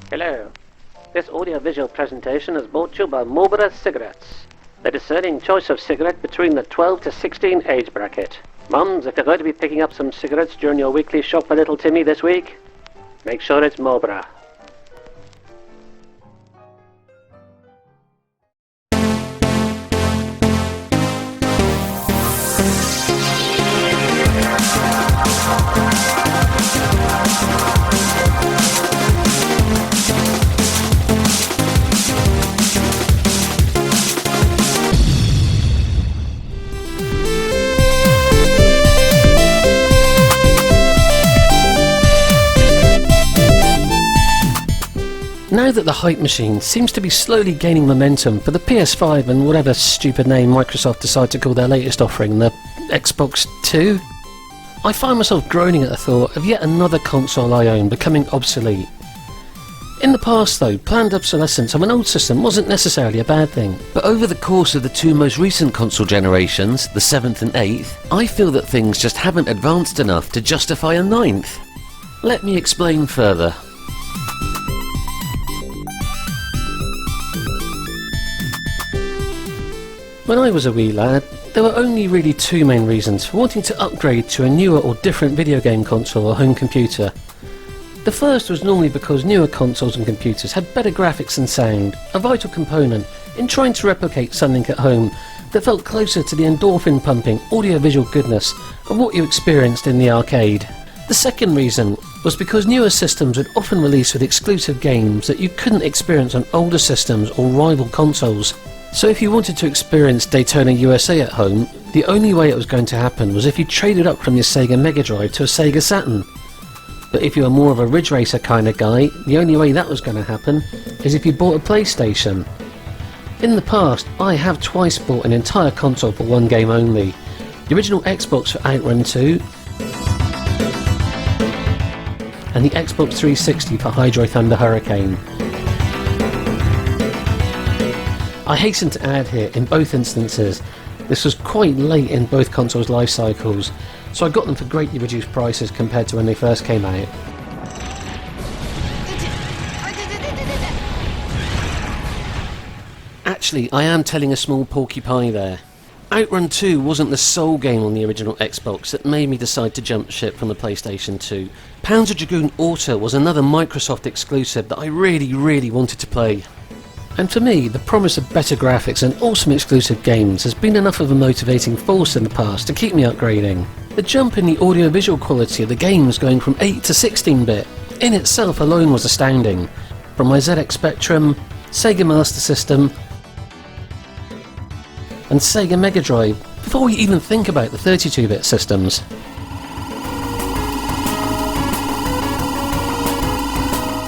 Hello. This audio-visual presentation is brought to you by Marlboro Cigarettes. The discerning choice of cigarette between the 12 to 16 age bracket. Mums, if you're going to be picking up some cigarettes during your weekly shop for little Timmy this week, make sure it's Marlboro. Now that the hype machine seems to be slowly gaining momentum for the PS5 and whatever stupid name Microsoft decide to call their latest offering, the Xbox 2, I find myself groaning at the thought of yet another console I own becoming obsolete. In the past though, planned obsolescence of an old system wasn't necessarily a bad thing, but over the course of the two most recent console generations, the 7th and 8th, I feel that things just haven't advanced enough to justify a 9th. Let me explain further. When I was a wee lad, there were only really two main reasons for wanting to upgrade to a newer or different video game console or home computer. The first was normally because newer consoles and computers had better graphics and sound, a vital component in trying to replicate something at home that felt closer to the endorphin pumping audiovisual goodness of what you experienced in the arcade. The second reason was because newer systems would often release with exclusive games that you couldn't experience on older systems or rival consoles. So if you wanted to experience Daytona USA at home, the only way it was going to happen was if you traded up from your Sega Mega Drive to a Sega Saturn. But if you were more of a Ridge Racer kind of guy, the only way that was going to happen is if you bought a PlayStation. In the past, I have twice bought an entire console for one game only. The original Xbox for Outrun 2, and the Xbox 360 for Hydro Thunder Hurricane. I hasten to add here, in both instances, this was quite late in both consoles' life cycles, so I got them for greatly reduced prices compared to when they first came out. Actually, I am telling a small porcupine there. Outrun 2 wasn't the sole game on the original Xbox that made me decide to jump ship from the PlayStation 2. Panzer Dragoon Auto was another Microsoft exclusive that I really wanted to play. And for me, the promise of better graphics and awesome exclusive games has been enough of a motivating force in the past to keep me upgrading. The jump in the audio-visual quality of the games going from 8 to 16-bit in itself alone was astounding. From my ZX Spectrum, Sega Master System, and Sega Mega Drive, before we even think about the 32-bit systems.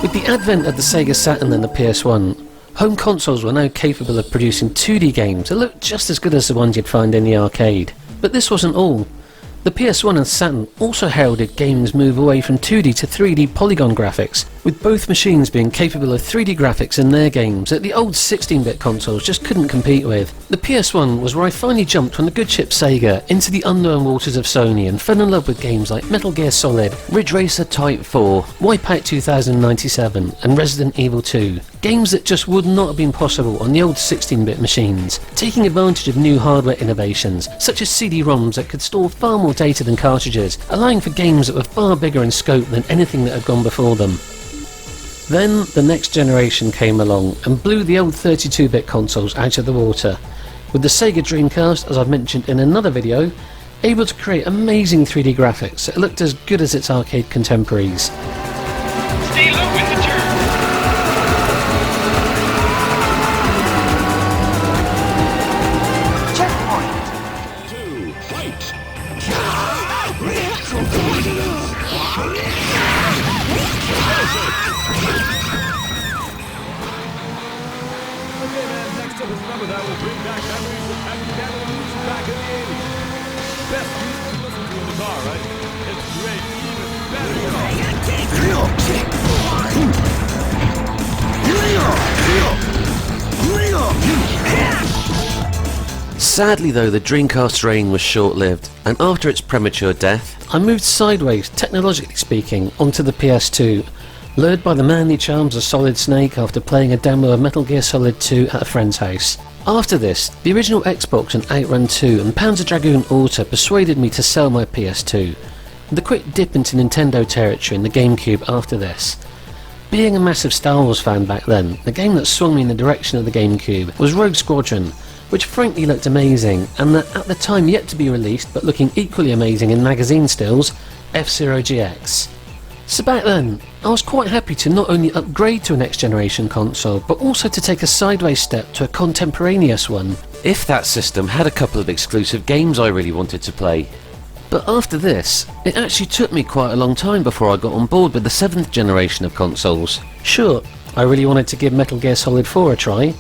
With the advent of the Sega Saturn and the PS1, home consoles were now capable of producing 2D games that looked just as good as the ones you'd find in the arcade. But this wasn't all. The PS1 and Saturn also heralded games move away from 2D to 3D polygon graphics, with both machines being capable of 3D graphics in their games that the old 16-bit consoles just couldn't compete with. The PS1 was where I finally jumped from the good ship Sega into the unknown waters of Sony and fell in love with games like Metal Gear Solid, Ridge Racer Type 4, Wipeout 2097 and Resident Evil 2. Games that just would not have been possible on the old 16-bit machines, taking advantage of new hardware innovations, such as CD-ROMs that could store far more data than cartridges, allowing for games that were far bigger in scope than anything that had gone before them. Then the next generation came along and blew the old 32-bit consoles out of the water, with the Sega Dreamcast, as I've mentioned in another video, able to create amazing 3D graphics that looked as good as its arcade contemporaries. Stay low with the turn. Remember that will bring back memories of having never used back in the 80s. Best music to listen to in the car, right? It's great, even better. Sadly though, the Dreamcast's reign was short-lived, and after its premature death, I moved sideways, technologically speaking, onto the PS2, lured by the manly charms of Solid Snake after playing a demo of Metal Gear Solid 2 at a friend's house. After this, the original Xbox and Outrun 2 and Panzer Dragoon Auto persuaded me to sell my PS2, with a quick dip into Nintendo territory in the GameCube after this. Being a massive Star Wars fan back then, the game that swung me in the direction of the GameCube was Rogue Squadron, which frankly looked amazing, and that at the time yet to be released but looking equally amazing in magazine stills, F-Zero GX. So back then, I was quite happy to not only upgrade to a next generation console, but also to take a sideways step to a contemporaneous one, if that system had a couple of exclusive games I really wanted to play. But after this, it actually took me quite a long time before I got on board with the 7th generation of consoles. Sure, I really wanted to give Metal Gear Solid 4 a try,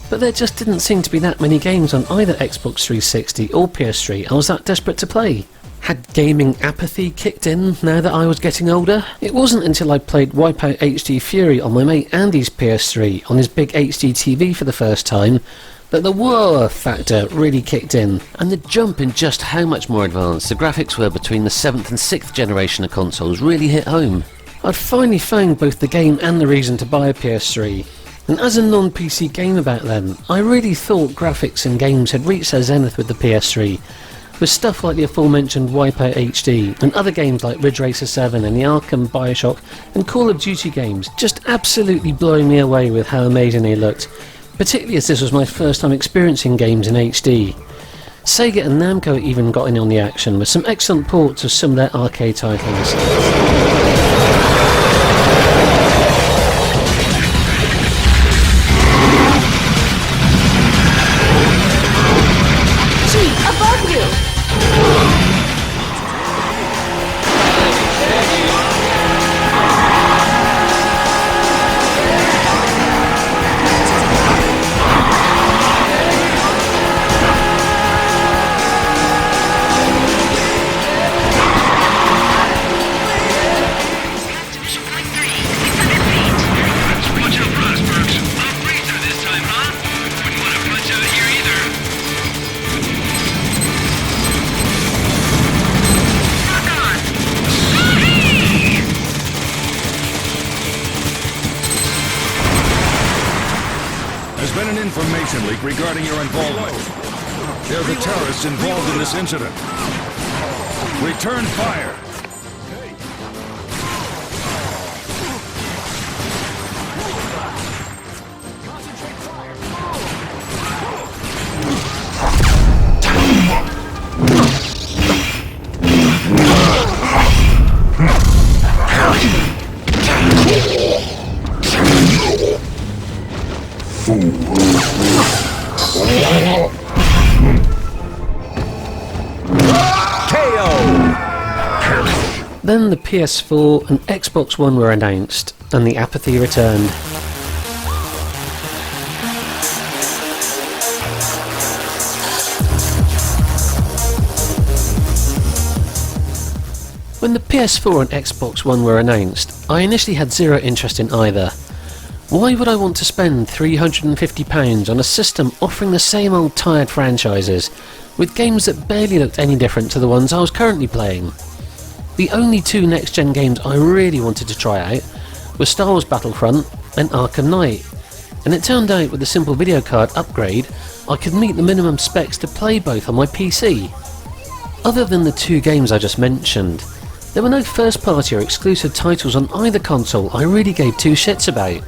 but there just didn't seem to be that many games on either Xbox 360 or PS3 I was that desperate to play. Had gaming apathy kicked in now that I was getting older? It wasn't until I played Wipeout HD Fury on my mate Andy's PS3 on his big HD TV for the first time that the whoa factor really kicked in, and the jump in just how much more advanced the graphics were between the 7th and 6th generation of consoles really hit home. I'd finally found both the game and the reason to buy a PS3, and as a non-PC gamer back then, I really thought graphics and games had reached their zenith with the PS3, with stuff like the aforementioned Wipeout HD and other games like Ridge Racer 7 and the Arkham, Bioshock and Call of Duty games just absolutely blowing me away with how amazing they looked, particularly as this was my first time experiencing games in HD. Sega and Namco even got in on the action with some excellent ports of some of their arcade titles. There's been an information leak regarding your involvement. There's a terrorist involved in this incident. Return fire! Then the PS4 and Xbox One were announced, and the apathy returned. When the PS4 and Xbox One were announced, I initially had zero interest in either. Why would I want to spend £350 on a system offering the same old tired franchises, with games that barely looked any different to the ones I was currently playing? The only two next-gen games I really wanted to try out were Star Wars Battlefront and Arkham Knight, and it turned out with a simple video card upgrade I could meet the minimum specs to play both on my PC. Other than the two games I just mentioned, there were no first-party or exclusive titles on either console I really gave two shits about.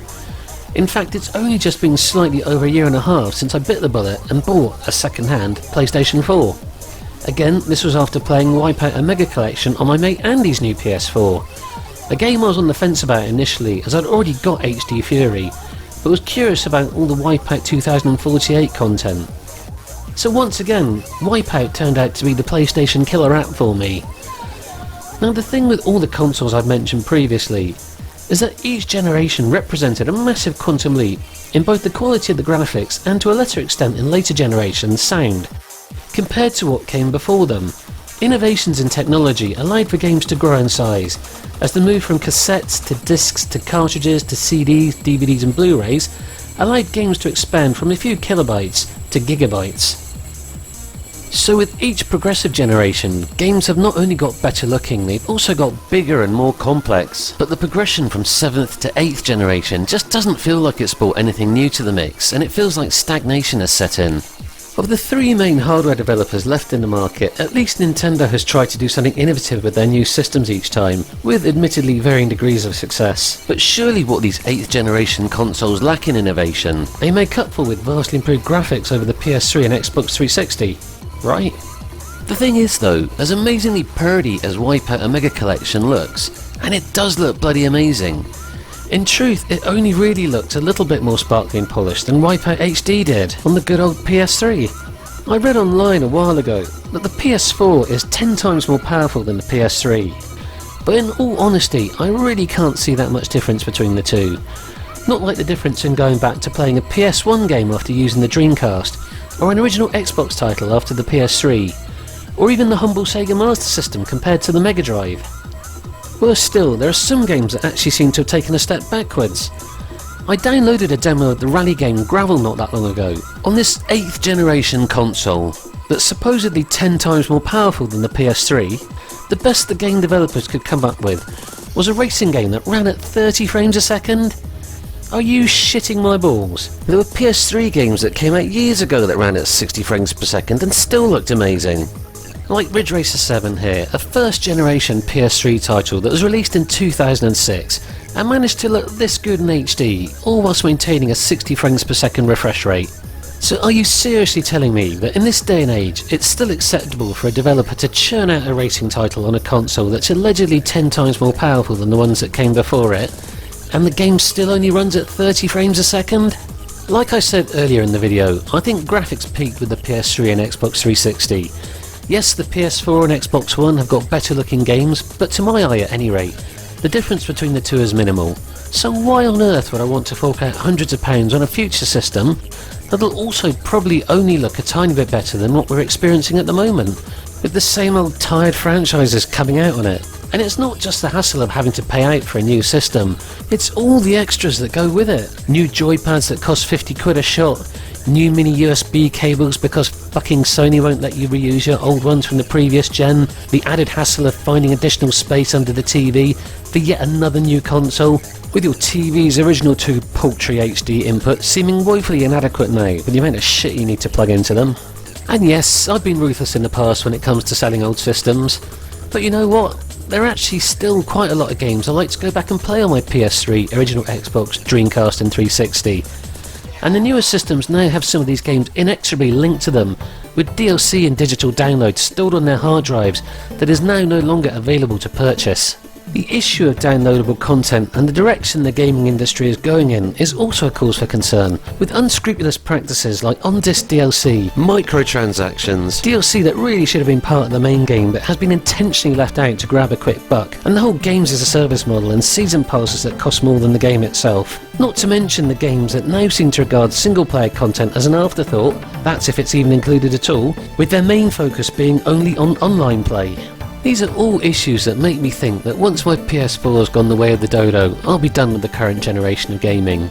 In fact, it's only just been slightly over a year and a half since I bit the bullet and bought a second-hand PlayStation 4. Again, this was after playing Wipeout a Mega Collection on my mate Andy's new PS4. A game I was on the fence about initially as I'd already got HD Fury, but was curious about all the Wipeout 2048 content. So once again, Wipeout turned out to be the PlayStation killer app for me. Now the thing with all the consoles I've mentioned previously is that each generation represented a massive quantum leap in both the quality of the graphics and to a lesser extent in later generations sound. Compared to what came before them, innovations in technology allowed for games to grow in size, as the move from cassettes to discs to cartridges to CDs, DVDs and Blu-rays allowed games to expand from a few kilobytes to gigabytes. So with each progressive generation, games have not only got better looking, they've also got bigger and more complex. But the progression from 7th to 8th generation just doesn't feel like it's brought anything new to the mix, and it feels like stagnation has set in. Of the 3 main hardware developers left in the market, at least Nintendo has tried to do something innovative with their new systems each time, with admittedly varying degrees of success. But surely what these 8th generation consoles lack in innovation, they make up for with vastly improved graphics over the PS3 and Xbox 360. Right? The thing is though, as amazingly purdy as Wipeout and Mega Collection looks, and it does look bloody amazing, in truth it only really looked a little bit more sparkly and polished than Wipeout HD did on the good old PS3. I read online a while ago that the PS4 is 10 times more powerful than the PS3, but in all honesty I really can't see that much difference between the two. Not like the difference in going back to playing a PS1 game after using the Dreamcast, or an original Xbox title after the PS3, or even the humble Sega Master System compared to the Mega Drive. Worse still, there are some games that actually seem to have taken a step backwards. I downloaded a demo of the rally game Gravel not that long ago, on this 8th generation console, that's supposedly 10 times more powerful than the PS3. The best the game developers could come up with was a racing game that ran at 30 frames a second. Are you shitting my balls? There were PS3 games that came out years ago that ran at 60 frames per second and still looked amazing. Like Ridge Racer 7 here, a first generation PS3 title that was released in 2006 and managed to look this good in HD, all whilst maintaining a 60 frames per second refresh rate. So are you seriously telling me that in this day and age it's still acceptable for a developer to churn out a racing title on a console that's allegedly 10 times more powerful than the ones that came before it, and the game still only runs at 30 frames a second? Like I said earlier in the video, I think graphics peaked with the PS3 and Xbox 360. Yes, the PS4 and Xbox One have got better looking games, but to my eye at any rate, the difference between the two is minimal. So why on earth would I want to fork out hundreds of pounds on a future system that'll also probably only look a tiny bit better than what we're experiencing at the moment, with the same old tired franchises coming out on it? And it's not just the hassle of having to pay out for a new system, it's all the extras that go with it. New joypads that cost 50 quid a shot, new mini USB cables because fucking Sony won't let you reuse your old ones from the previous gen, the added hassle of finding additional space under the TV for yet another new console, with your TV's original 2 paltry HD inputs seeming woefully inadequate now with the amount of shit you need to plug into them. And yes, I've been ruthless in the past when it comes to selling old systems, but you know what? There are actually still quite a lot of games I like to go back and play on my PS3, original Xbox, Dreamcast and 360. And the newer systems now have some of these games inexorably linked to them, with DLC and digital downloads stored on their hard drives that is now no longer available to purchase. The issue of downloadable content and the direction the gaming industry is going in is also a cause for concern, with unscrupulous practices like on-disc DLC, Microtransactions, DLC that really should have been part of the main game but has been intentionally left out to grab a quick buck, and the whole games as a service model and season passes that cost more than the game itself. Not to mention the games that now seem to regard single-player content as an afterthought, that's if it's even included at all, with their main focus being only on online play. These are all issues that make me think that once my PS4 has gone the way of the dodo, I'll be done with the current generation of gaming.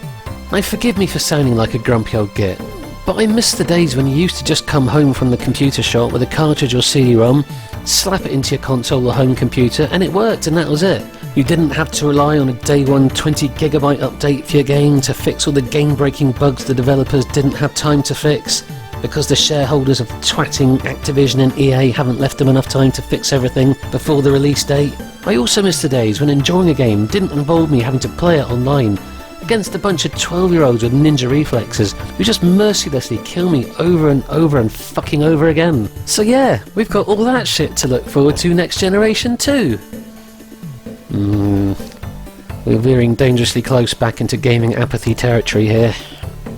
Now forgive me for sounding like a grumpy old git, but I miss the days when you used to just come home from the computer shop with a cartridge or CD-ROM, slap it into your console or home computer, and it worked and that was it. You didn't have to rely on a day one 20GB update for your game to fix all the game-breaking bugs the developers didn't have time to fix, because the shareholders of twatting Activision and EA haven't left them enough time to fix everything before the release date. I also miss the days when enjoying a game didn't involve me having to play it online against a bunch of 12-year-olds with ninja reflexes who just mercilessly kill me over and over and fucking over again. So yeah, we've got all that shit to look forward to next generation too. We're veering dangerously close back into gaming apathy territory here.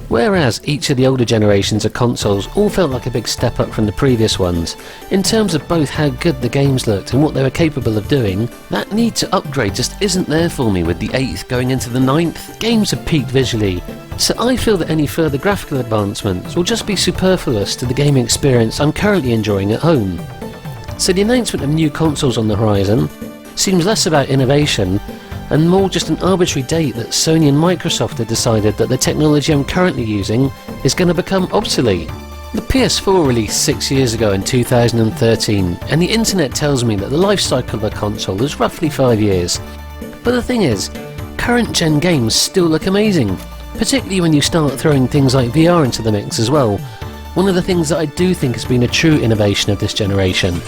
Whereas each of the older generations of consoles all felt like a big step up from the previous ones, in terms of both how good the games looked and what they were capable of doing, that need to upgrade just isn't there for me with the 8th going into the 9th. Games have peaked visually, so I feel that any further graphical advancements will just be superfluous to the gaming experience I'm currently enjoying at home. So the announcement of new consoles on the horizon seems less about innovation and more just an arbitrary date that Sony and Microsoft have decided that the technology I'm currently using is going to become obsolete. The PS4 released 6 years ago in 2013, and the internet tells me that the life cycle of a console is roughly 5 years. But the thing is, current gen games still look amazing, particularly when you start throwing things like VR into the mix as well. One of the things that I do think has been a true innovation of this generation.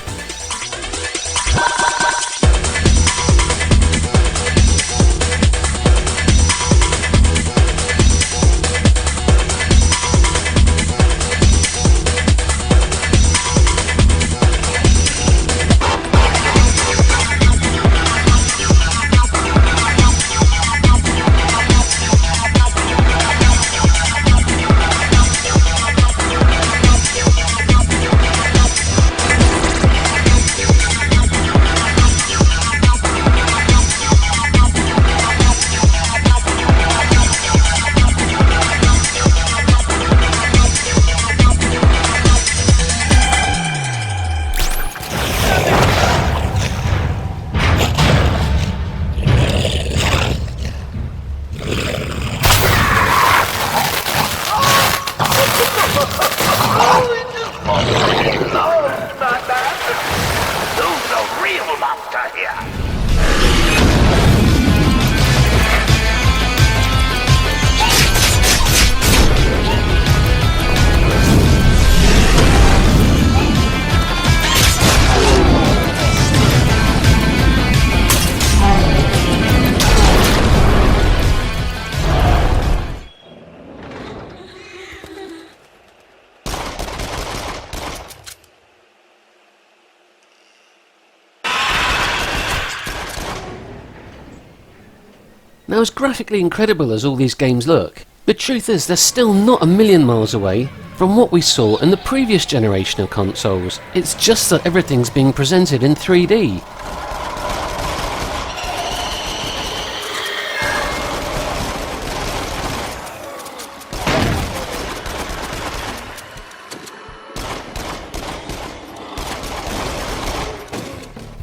Now, as graphically incredible as all these games look, the truth is they're still not a million miles away from what we saw in the previous generation of consoles. It's just that everything's being presented in 3D.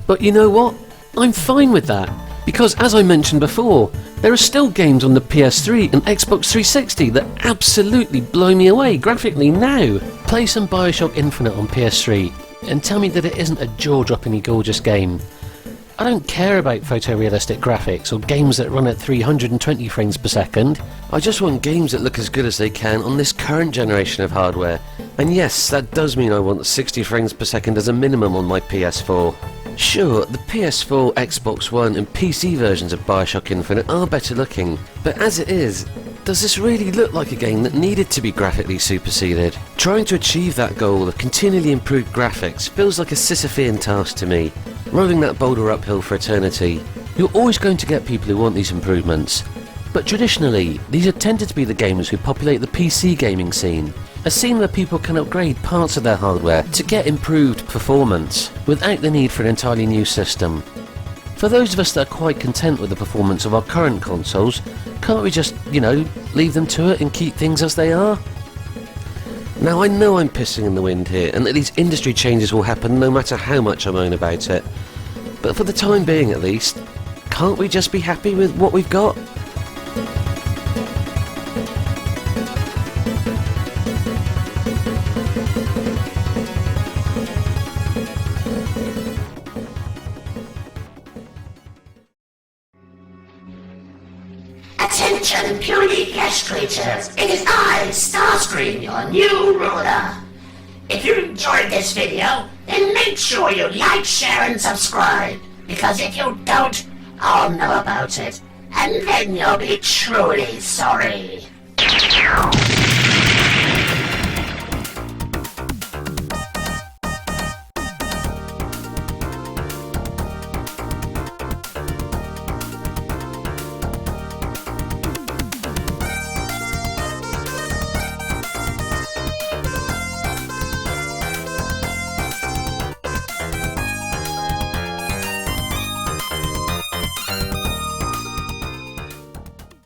But you know what? I'm fine with that, because as I mentioned before, there are still games on the PS3 and Xbox 360 that absolutely blow me away graphically now. Play some BioShock Infinite on PS3 and tell me that it isn't a jaw-droppingly gorgeous game. I don't care about photorealistic graphics or games that run at 320 frames per second. I just want games that look as good as they can on this current generation of hardware. And yes, that does mean I want 60 frames per second as a minimum on my PS4. Sure, the PS4, Xbox One and PC versions of BioShock Infinite are better looking, but as it is, does this really look like a game that needed to be graphically superseded? Trying to achieve that goal of continually improved graphics feels like a Sisyphean task to me, rolling that boulder uphill for eternity. You're always going to get people who want these improvements, but traditionally, these have tended to be the gamers who populate the PC gaming scene. A scene where people can upgrade parts of their hardware to get improved performance without the need for an entirely new system. For those of us that are quite content with the performance of our current consoles, can't we just, leave them to it and keep things as they are? Now I know I'm pissing in the wind here and that these industry changes will happen no matter how much I moan about it, but for the time being at least, can't we just be happy with what we've got? Attention, puny flesh creatures! It is I, Starscream, your new ruler. If you enjoyed this video, then make sure you like, share and subscribe, because if you don't, I'll know about it, and then you'll be truly sorry.